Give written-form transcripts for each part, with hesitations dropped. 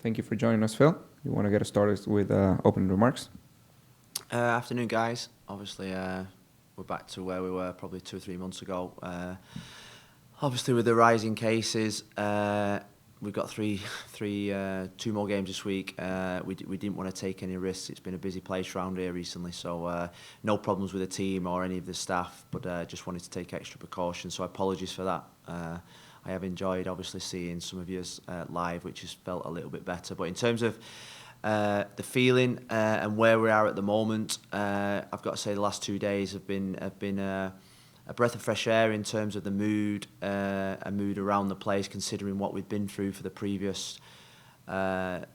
Thank you for joining us, Phil. You want to get us started with opening remarks? Afternoon, guys. Obviously, we're back to where we were probably 2 or 3 months ago. Obviously, with the rising cases, we've got two more games this week. We didn't want to take any risks. It's been a busy place around here recently, so no problems with the team or any of the staff, but just wanted to take extra precautions. So apologies for that. I have enjoyed, obviously, seeing some of you live, which has felt a little bit better. But in terms of the feeling and where we are at the moment, I've got to say the last 2 days have been a breath of fresh air in terms of the mood, a mood around the place, considering what we've been through for the previous 5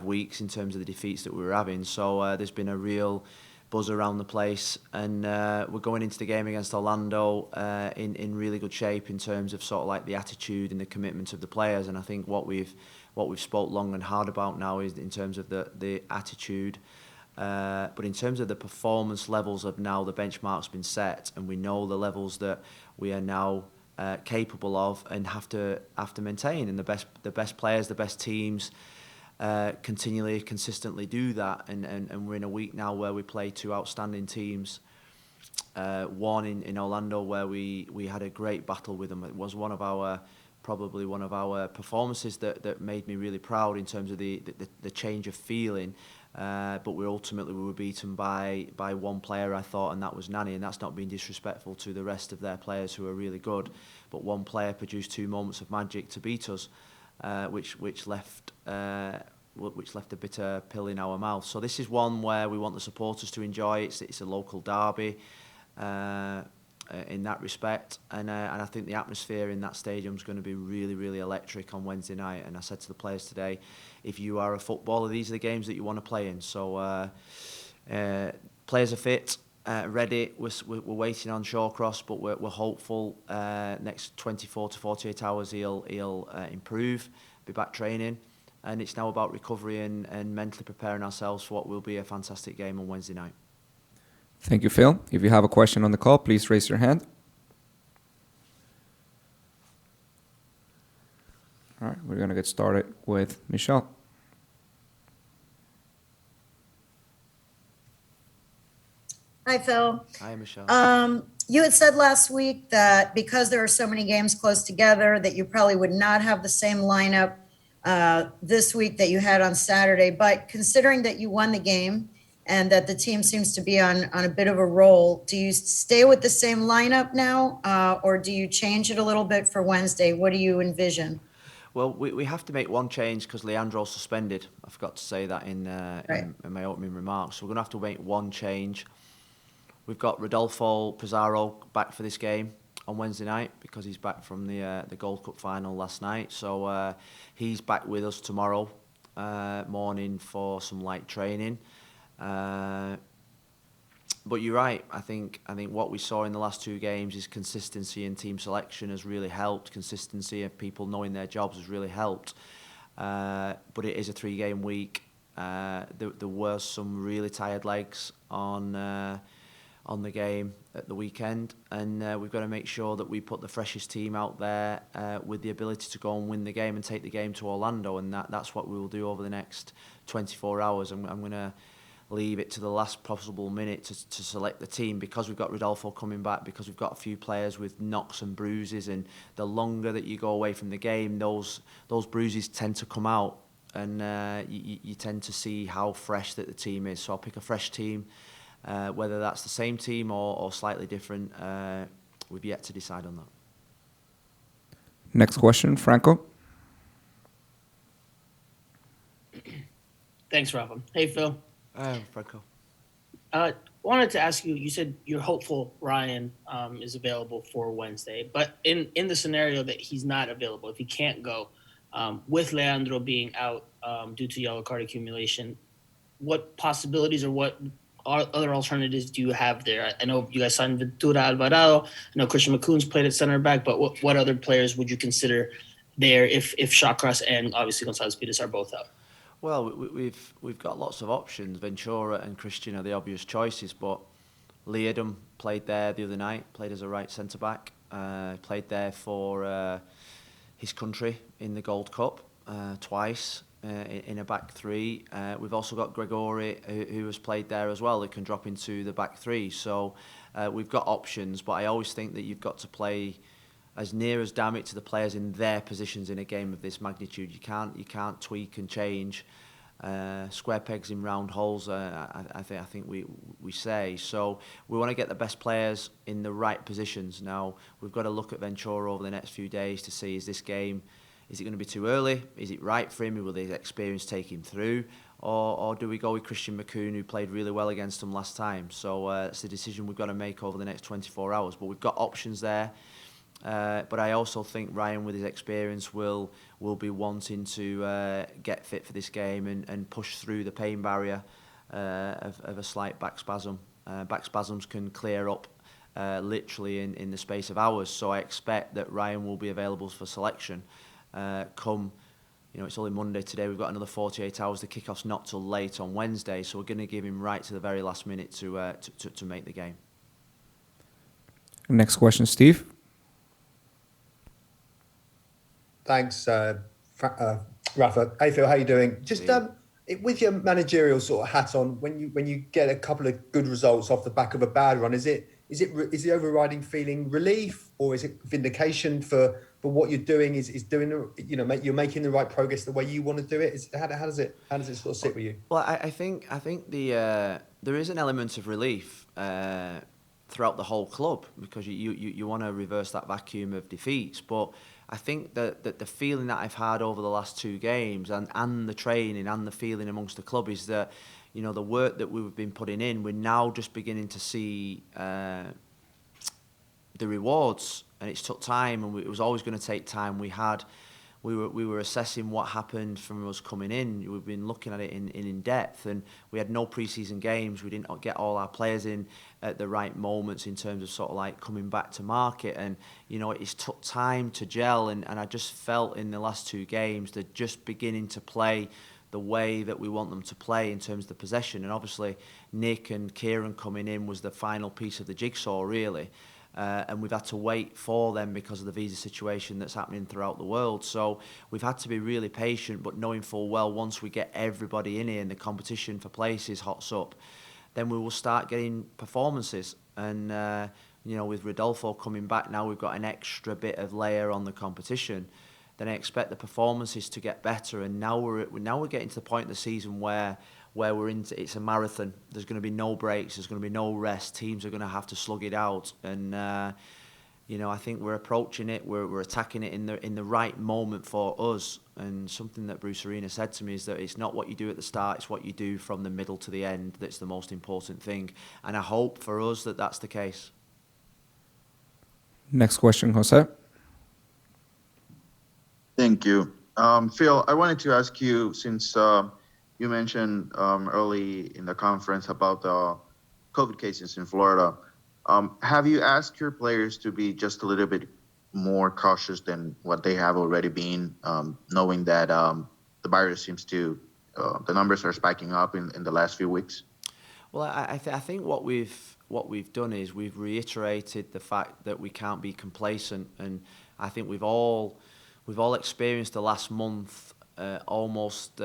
weeks in terms of the defeats that we were having. So there's been a real buzz around the place, and we're going into the game against Orlando in really good shape in terms of sort of like the attitude and the commitment of the players. And I think what we've spoke long and hard about now is in terms of the attitude. But in terms of the performance levels of now, the benchmark's been set, and we know the levels that we are now capable of and have to maintain. And the best players, the best teams, consistently do that. And we're in a week now where we play 2 outstanding teams. One in Orlando, where we had a great battle with them. It was probably one of our performances that made me really proud in terms of the change of feeling. But we were beaten by one player, I thought, and that was Nani. And that's not being disrespectful to the rest of their players who are really good. But one player produced 2 moments of magic to beat us, which left a bitter pill in our mouth. So this is one where we want the supporters to enjoy. It's a local derby in that respect, and I think the atmosphere in that stadium is going to be really, really electric on Wednesday night. And I said to the players today, if you are a footballer, these are the games that you want to play in. So players are fit, ready. We're waiting on Shawcross, but we're hopeful next 24 to 48 hours he'll improve, be back training. And it's now about recovery and mentally preparing ourselves for what will be a fantastic game on Wednesday night. Thank you, Phil. If you have a question on the call, please raise your hand. All right, we're going to get started with Michelle. Hi, Phil. Hi, Michelle. You had said last week that because there are so many games close together that you probably would not have the same lineup this week that you had on Saturday. But considering that you won the game and that the team seems to be on a bit of a roll, do you stay with the same lineup now, or do you change it a little bit for Wednesday? What do you envision? Well, we have to make one change because Leandro's suspended. I forgot to say that in my opening remarks. So we're going to have to make one change. We've got Rodolfo Pizarro back for this game on Wednesday night because he's back from the Gold Cup final last night. So he's back with us tomorrow morning for some light training. But you're right. I think what we saw in the last 2 games is consistency in team selection has really helped. Consistency of people knowing their jobs has really helped. But it is a 3-game week. There were some really tired legs on the game at the weekend, and we've got to make sure that we put the freshest team out there with the ability to go and win the game and take the game to Orlando, and that's what we will do over the next 24 hours. I'm going to leave it to the last possible minute to select the team because we've got Rodolfo coming back, because we've got a few players with knocks and bruises, and the longer that you go away from the game, those bruises tend to come out, and you tend to see how fresh that the team is. So I'll pick a fresh team. Whether that's the same team or slightly different, we've yet to decide on that. Next question, Franco. Thanks, Rafa. Hey, Phil. Franco. Wanted to ask you, you said you're hopeful Ryan is available for Wednesday, but in the scenario that he's not available, if he can't go, with Leandro being out due to yellow card accumulation, what possibilities or what other alternatives do you have there? I know you guys signed Ventura Alvarado. I know Christian McCoon's played at center back, but what other players would you consider there if Shawcross and obviously Gonzalez Pires are both out? Well, we've got lots of options. Ventura and Christian are the obvious choices, but Leadham played there the other night, played as a right centre back, played there for his country in the Gold Cup. twice in a back three. We've also got Gregori, who has played there as well, that can drop into the back three. So we've got options, but I always think that you've got to play as near as damn it to the players in their positions in a game of this magnitude. You can't tweak and change square pegs in round holes. I think we say so. We want to get the best players in the right positions. Now we've got to look at Ventura over the next few days to see, is this game, is it going to be too early? Is it right for him? Will his experience take him through? Or do we go with Christian McCoon, who played really well against him last time? So it's the decision we've got to make over the next 24 hours. But we've got options there. But I also think Ryan, with his experience, will be wanting to get fit for this game and push through the pain barrier of a slight back spasm. Back spasms can clear up literally in the space of hours. So I expect that Ryan will be available for selection come, it's only Monday today. We've got another 48 hours. The kickoff's not till late on Wednesday, so we're going to give him right to the very last minute to make the game. Next question, Steve. Thanks, Rafa. Hey Phil, how you doing? Just with your managerial sort of hat on, when you get a couple of good results off the back of a bad run, is the overriding feeling relief, or is it vindication for what you're doing? Is doing you're making the right progress the way you want to do it? How does it sort of sit with you? Well, I think there is an element of relief throughout the whole club, because you want to reverse that vacuum of defeats. But I think that the feeling that I've had over the last two games and the training and the feeling amongst the club is that, the work that we've been putting in, we're now just beginning to see the rewards. And it's took time, and it was always going to take time. We were assessing what happened from us coming in. We've been looking at it in depth, and we had no pre-season games. We didn't get all our players in at the right moments in terms of sort of like coming back to market. And, it's took time to gel. And I just felt in the last two games, they're just beginning to play the way that we want them to play in terms of the possession. And obviously, Nick and Kieran coming in was the final piece of the jigsaw, really. And we've had to wait for them because of the visa situation that's happening throughout the world. So we've had to be really patient, but knowing full well, once we get everybody in here and the competition for places hots up, then we will start getting performances. And, with Rodolfo coming back now, we've got an extra bit of layer on the competition. Then I expect the performances to get better. And now we're getting to the point in the season where we're into, it's a marathon. There's going to be no breaks. There's going to be no rest. Teams are going to have to slug it out. And, I think we're approaching it. We're attacking it in the right moment for us. And something that Bruce Arena said to me is that it's not what you do at the start, it's what you do from the middle to the end that's the most important thing. And I hope for us that that's the case. Next question, Jose. Thank you. Phil, I wanted to ask you, since you mentioned early in the conference about the COVID cases in Florida, have you asked your players to be just a little bit more cautious than what they have already been, knowing that the virus seems to, the numbers are spiking up in the last few weeks? Well, I think what we've done is we've reiterated the fact that we can't be complacent, and I think we've all experienced the last month almost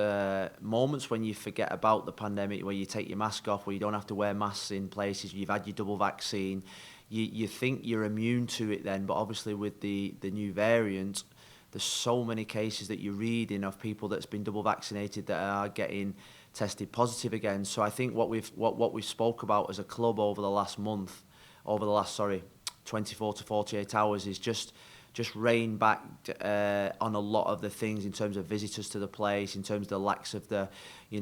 moments when you forget about the pandemic, where you take your mask off, where you don't have to wear masks in places, you've had your double vaccine, you think you're immune to it then, but obviously with the new variant, there's so many cases that you're reading of people that's been double vaccinated that are getting tested positive again. So I think what we've spoke about as a club over the last 24 to 48 hours is just rein back on a lot of the things in terms of visitors to the place, in terms of the lacks of the,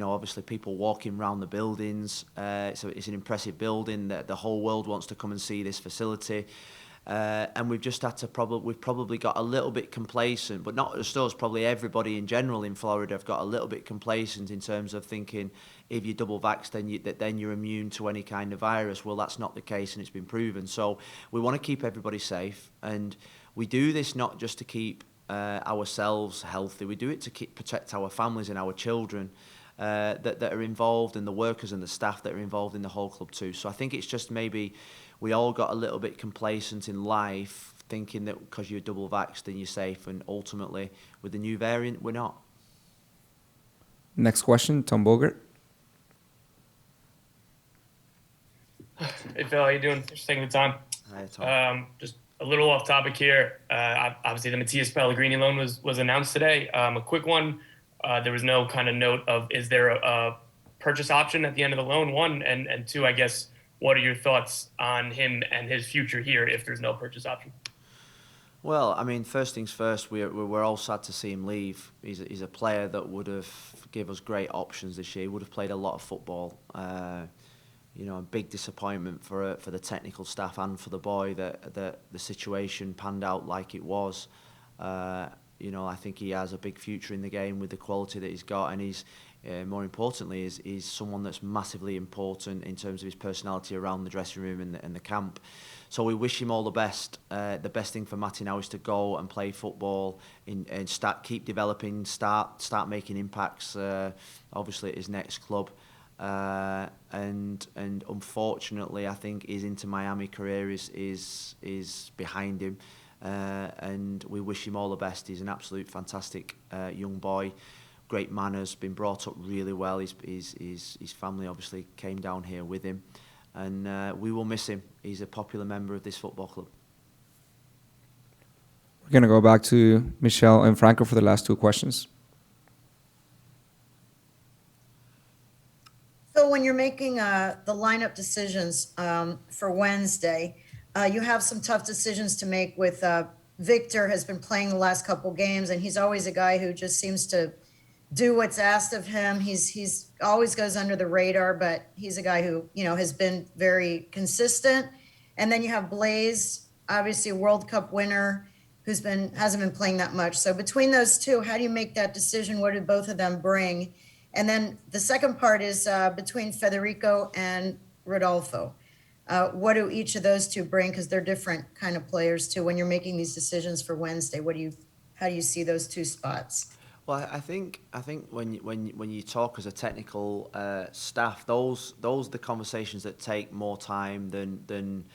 obviously people walking around the buildings. So it's an impressive building that the whole world wants to come and see this facility. And we've just had to we've probably got a little bit complacent, but not just us, probably everybody in general in Florida have got a little bit complacent in terms of thinking if you're double vaxxed, then you're immune to any kind of virus. Well, that's not the case, and it's been proven. So we want to keep everybody safe, and we do this not just to keep ourselves healthy. We do it to protect our families and our children that are involved, and the workers and the staff that are involved in the whole club too. So I think it's just maybe we all got a little bit complacent in life, thinking that because you're double vaxxed then you're safe, and ultimately with the new variant we're not. Next question, Tom Bogert. Hey Phil, how you doing? Thanks for taking the time. Hi, Tom. Just a little off topic here. Obviously, the Matias Pellegrini loan was announced today. A quick one. There was no kind of note of is there a purchase option at the end of the loan? One, and two, I guess, what are your thoughts on him and his future here if there's no purchase option? Well, I mean, first things first, we're all sad to see him leave. He's a player that would have given us great options this year. He would have played a lot of football. You know, a big disappointment for the technical staff and for the boy that the situation panned out like it was. You know, I think he has a big future in the game with the quality that he's got, and he's more importantly is someone that's massively important in terms of his personality around the dressing room and the camp. So we wish him all the best. The best thing for Matty now is to go and play football and keep developing, start making impacts. Obviously at his next club. And unfortunately, I think his Inter Miami career is behind him, and we wish him all the best. He's an absolute fantastic young boy, great manners, been brought up really well. His family obviously came down here with him, and we will miss him. He's a popular member of this football club. We're gonna go back to Michelle and Franco for the last two questions. So when you're making the lineup decisions for Wednesday, you have some tough decisions to make with Victor has been playing the last couple games, and he's always a guy who just seems to do what's asked of him. He's always goes under the radar, but he's a guy who, you know, has been very consistent. And then you have Blaise, obviously a World Cup winner, hasn't been playing that much. So between those two, how do you make that decision? What do both of them bring? And then the second part is between Federico and Rodolfo. What do each of those two bring? Because they're different kind of players too. When you're making these decisions for Wednesday, how do you see those two spots? Well, I think when you talk as a technical staff, those are the conversations that take more time than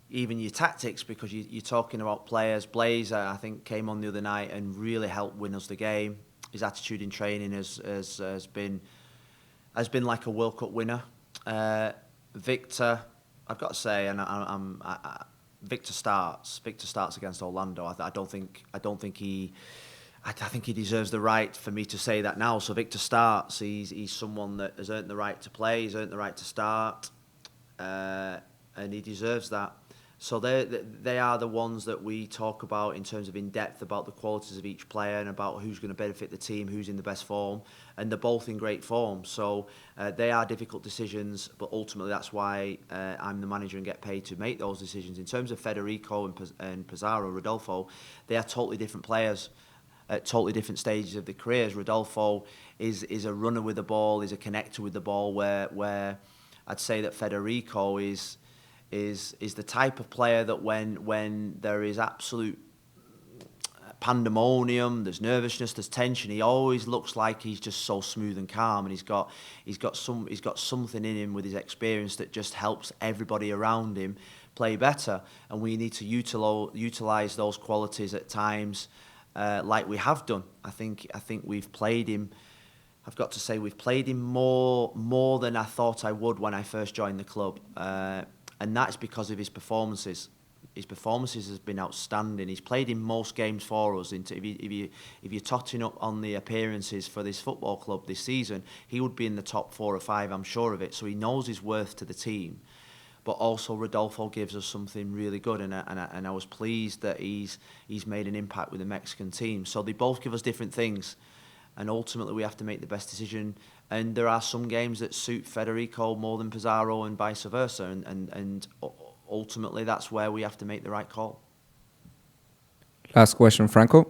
even your tactics, because you're talking about players. Blaise, I think, came on the other night and really helped win us the game. His attitude in training has been like a World Cup winner. Victor, I've got to say, and Victor starts against Orlando. I think he deserves the right for me to say that now. So Victor starts. He's someone that has earned the right to play. He's earned the right to start, and he deserves that. So they are the ones that we talk about in terms of in depth about the qualities of each player and about who's going to benefit the team, who's in the best form, and they're both in great form. So they are difficult decisions, but ultimately that's why I'm the manager and get paid to make those decisions. In terms of Federico and Pizarro, Rodolfo, they are totally different players at totally different stages of their careers. Rodolfo is a runner with the ball, is a connector with the ball, where I'd say that Federico is the type of player that when there is absolute pandemonium, there's nervousness, there's tension, he always looks like he's just so smooth and calm, and he's got something in him with his experience that just helps everybody around him play better. And we need to utilize those qualities at times, like we have done. I think we've played him. I've got to say we've played him more than I thought I would when I first joined the club. And that's because of his performances. His performances has been outstanding. He's played in most games for us. If you're totting up on the appearances for this football club this season, he would be in the top 4 or 5, I'm sure of it. So he knows his worth to the team. But also Rodolfo gives us something really good, and I was pleased that he's made an impact with the Mexican team. So they both give us different things, and ultimately we have to make the best decision. And there are some games that suit Federico more than Pizarro and vice versa. And ultimately, that's where we have to make the right call. Last question, Franco.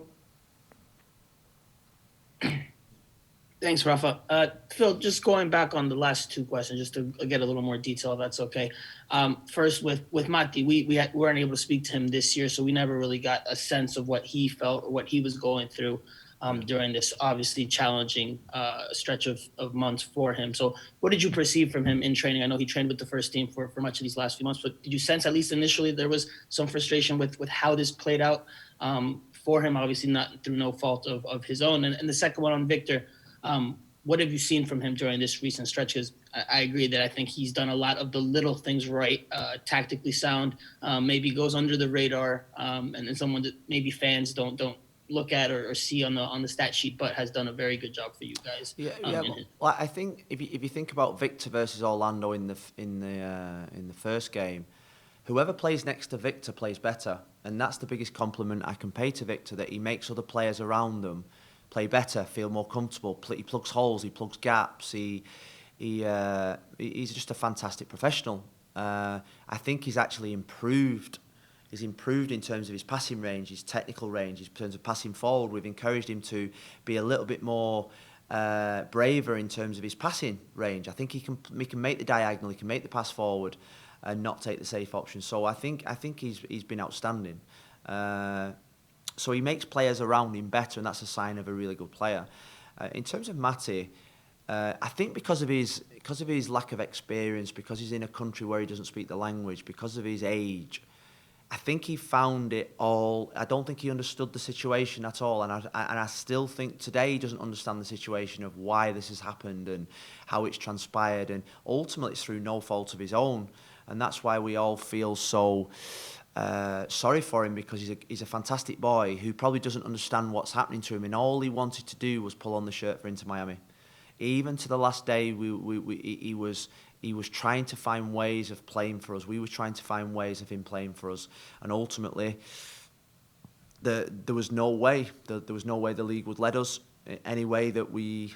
Thanks, Rafa. Phil, just going back on the last two questions, just to get a little more detail, if that's okay. First, with Mati, we weren't able to speak to him this year, so we never really got a sense of what he felt or what he was going through during this obviously challenging stretch of months for him. So what did you perceive from him in training? I know he trained with the first team for much of these last few months, but did you sense, at least initially, there was some frustration with how this played out for him, obviously not through no fault of his own? And the second one on Victor, what have you seen from him during this recent stretch? Because I agree that I think he's done a lot of the little things right, tactically sound, maybe goes under the radar, and then someone that maybe fans don't look at or see on the stat sheet, but has done a very good job for you guys. Well, I think if you think about Victor versus Orlando in the first game, whoever plays next to Victor plays better, and that's the biggest compliment I can pay to Victor, that he makes other players around them play better, feel more comfortable. He plugs holes, he plugs gaps. He's just a fantastic professional. I think he's actually improved. He's improved in terms of his passing range, his technical range, in terms of passing forward. We've encouraged him to be a little bit more braver in terms of his passing range. I think he can make the diagonal, he can make the pass forward, and not take the safe option. So I think he's been outstanding. So he makes players around him better, and that's a sign of a really good player. In terms of Matty, I think because of his lack of experience, because he's in a country where he doesn't speak the language, because of his age, I think he found it all. I don't think he understood the situation at all, and I still think today he doesn't understand the situation of why this has happened and how it's transpired, and ultimately it's through no fault of his own, and that's why we all feel so sorry for him, because he's a fantastic boy who probably doesn't understand what's happening to him, and all he wanted to do was pull on the shirt for Inter Miami. Even to the last day, he was trying to find ways of playing for us. We were trying to find ways of him playing for us, and ultimately, there was no way. There was no way the league would let us any way that we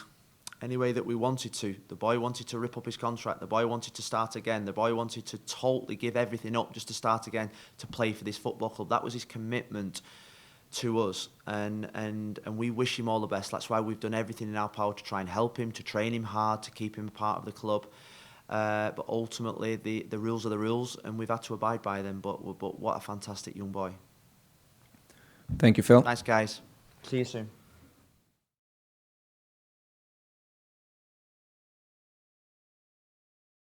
wanted to. The boy wanted to rip up his contract. The boy wanted to start again. The boy wanted to totally give everything up just to start again, to play for this football club. That was his commitment to us, and we wish him all the best. That's why we've done everything in our power to try and help him, to train him hard, to keep him a part of the club. But ultimately, the rules are the rules, and we've had to abide by them. But what a fantastic young boy. Thank you, Phil. Thanks, guys. See you soon.